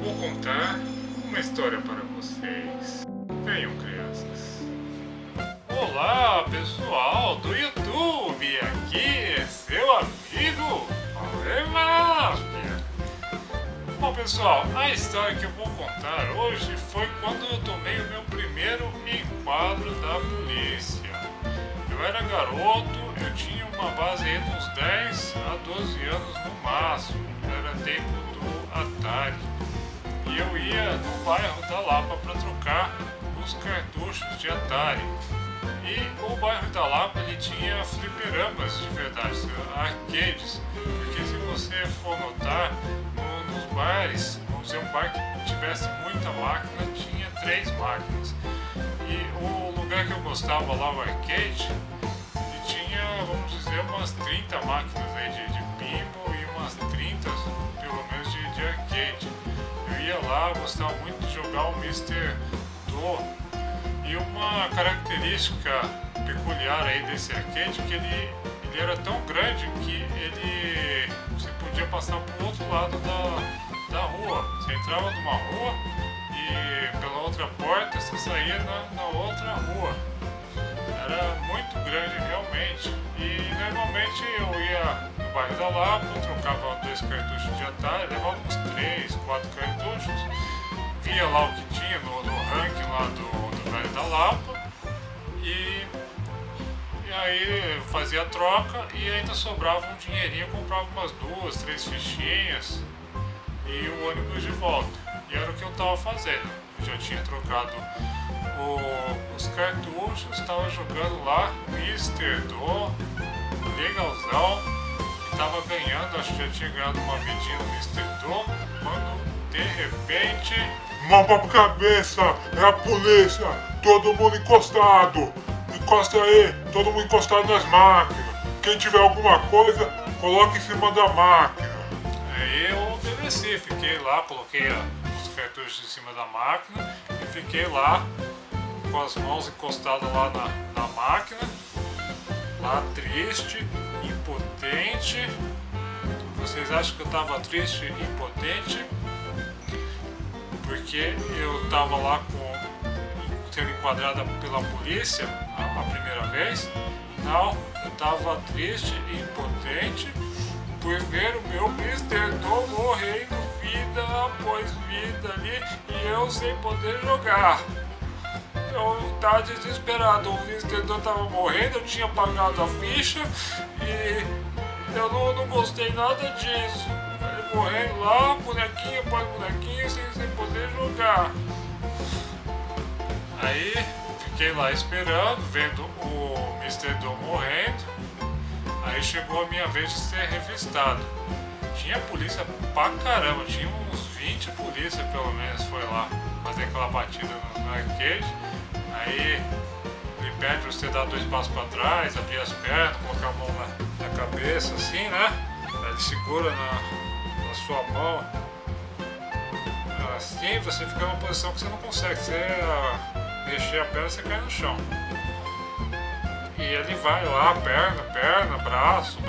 vou contar uma história para vocês. Venham, crianças. Olá, pessoal do YouTube. Aqui é seu amigo Máfia. Bom, pessoal, a história que eu vou contar hoje foi quando eu tomei o meu primeiro enquadro da polícia. Eu era garoto, eu tinha uma base aí de uns 10 a 12 anos no máximo. Era tempo do Atari. E eu ia no bairro da Lapa para trocar os cartuchos de Atari. E o bairro da Lapa ele tinha fliperamas de verdade, arcades. Porque se você for notar, nos bares, vamos dizer, um bar que tivesse muita máquina, tinha 3 máquinas. E o lugar que eu gostava lá, o arcade, ele tinha, vamos dizer, umas 30 máquinas aí de pinball e umas 30, pelo menos, de arcade. Eu ia lá, gostava muito de jogar o Mr. Do. E uma característica peculiar aí desse arcade, que ele era tão grande que você podia passar para o outro lado da rua. Você entrava numa rua e pela outra porta você saía na outra rua. Era muito grande realmente. E normalmente eu ia no bairro da Lapa, trocava 2 cartuchos de Atari, levava uns 3, 4 cartuchos, via lá o que tinha no ranking lá do velho da Lapa e aí fazia a troca e ainda sobrava um dinheirinho, comprava umas 2, 3 fichinhas e o ônibus de volta. E era o que eu estava fazendo. Eu já tinha trocado os cartuchos, estava jogando lá Mr. Do, legalzão, e estava ganhando, acho que já tinha ganhado uma vidinha no Mr. Do, quando de repente... Mão pra cabeça, é a polícia, todo mundo encostado, encosta aí, todo mundo encostado nas máquinas, quem tiver alguma coisa, coloca em cima da máquina. Aí eu obedeci, fiquei lá, coloquei os cartuchos em cima da máquina e fiquei lá com as mãos encostadas lá na máquina, lá triste, impotente. Vocês acham que eu tava triste e impotente? Porque eu tava lá sendo enquadrada pela polícia a primeira vez. Não, eu tava triste e impotente por ver o meu Mr. Do morrendo vida após vida ali e eu sem poder jogar. Eu tava desesperado, o Mr. Do tava morrendo, eu tinha pagado a ficha e eu não gostei nada disso. Ele morrendo lá, bonequinho após bonequinho, sem poder jogar. Aí fiquei lá esperando, vendo o Mr. Do morrendo. Aí chegou a minha vez de ser revistado. Tinha polícia pra caramba, tinha uns 20 polícia pelo menos, foi lá fazer aquela batida no arcade. Aí ele pede pra você dar 2 passos pra trás, abrir as pernas, colocar a mão na cabeça assim, né? Aí ele segura na sua mão assim, você fica numa posição que você não consegue. Você mexer a perna, você cai no chão. E ele vai lá, perna, braço,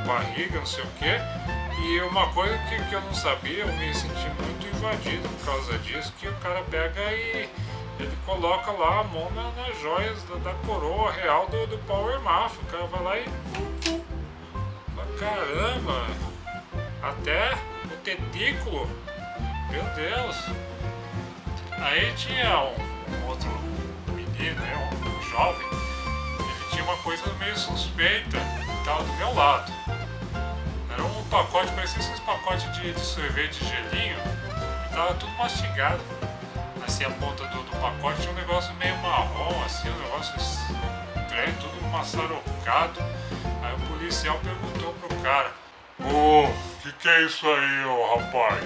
barriga, não sei o que. E uma coisa que eu não sabia, eu me senti muito invadido por causa disso, que o cara pega e ele coloca lá a mão nas joias da coroa real do Power Mafia. O cara vai lá e... Caramba! Até o testículo! Meu Deus! Aí tinha um outro menino, um jovem, ele tinha uma coisa meio suspeita, estava do meu lado. Era um pacote, parecia esses pacotes de sorvete de gelinho, e estava tudo mastigado. Assim, a ponta do pacote tinha um negócio meio marrom, assim, um negócio estranho, tudo maçarocado. Aí o policial perguntou pro cara: Ô, que é isso aí, ô rapaz?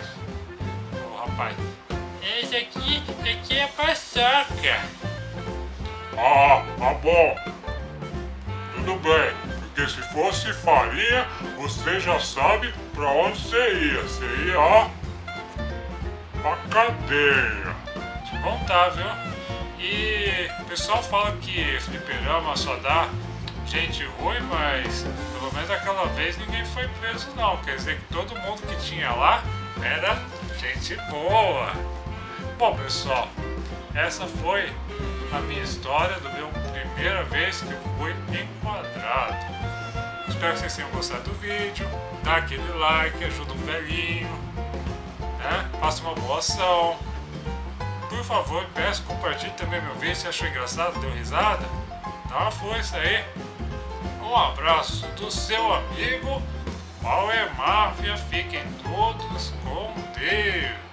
Ô rapaz, esse aqui é paçoca. Ah, tá bom. Tudo bem, porque se fosse farinha, você já sabe pra onde você ia. Você ia, ó, pra cadeia. Te contar, viu? E o pessoal fala que fliperama só dá gente ruim, mas pelo menos aquela vez ninguém foi preso não. Quer dizer que todo mundo que tinha lá era gente boa. Bom, pessoal, essa foi a minha história do meu primeira vez que eu fui enquadrado. Espero que vocês tenham gostado do vídeo. Dá aquele like, ajuda um velhinho, né? Faça uma boa ação. Por favor, peço, compartilhe também meu vídeo. Se achou engraçado, deu risada, dá uma força aí. Um abraço do seu amigo Power Máfia. Fiquem todos com Deus.